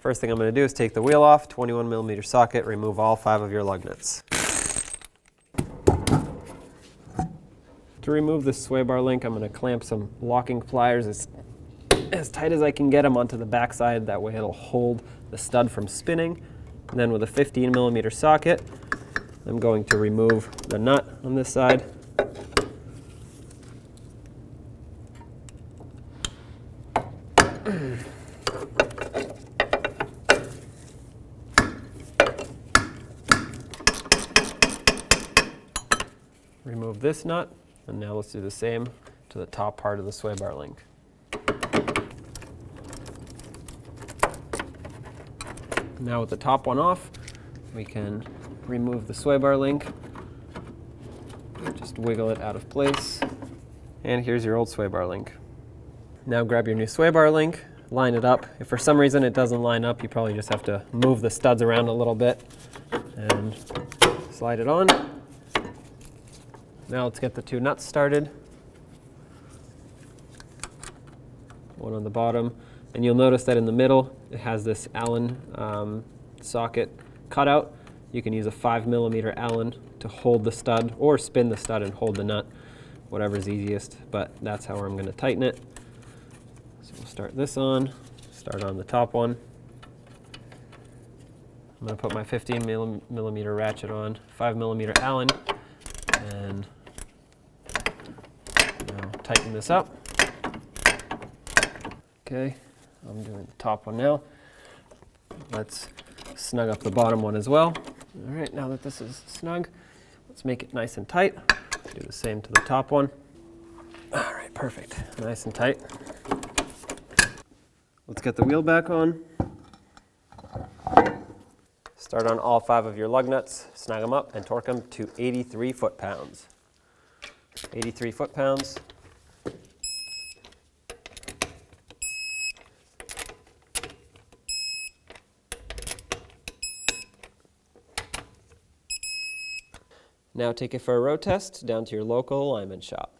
First thing I'm going to do is take the wheel off, 21mm socket, remove all 5 of your lug nuts. To remove this sway bar link, I'm going to clamp some locking pliers as tight as I can get them onto the back side. That way it'll hold the stud from spinning. And then with a 15mm socket, I'm going to remove the nut on this side. Remove this nut, and now let's do the same to the top part of the sway bar link. Now with the top one off, we can remove the sway bar link. Just wiggle it out of place. And here's your old sway bar link. Now grab your new sway bar link, line it up. If for some reason it doesn't line up, you probably just have to move the studs around a little bit and slide it on. Now let's get the 2 nuts started. One on the bottom. And you'll notice that in the middle, it has this Allen socket cutout. You can use a 5mm Allen to hold the stud, or spin the stud and hold the nut, whatever's easiest, but that's how I'm going to tighten it. So we'll start this on, start on the top one. I'm going to put my 15mm ratchet on, 5mm Allen, and now tighten this up. Okay, I'm doing the top one now. Let's snug up the bottom one as well. All right, now that this is snug, let's make it nice and tight. Do the same to the top one. All right, perfect, nice and tight. Let's get the wheel back on. Start on all 5 of your lug nuts, snag them up, and torque them to 83 foot-pounds. 83 foot-pounds. Now take it for a road test down to your local alignment shop.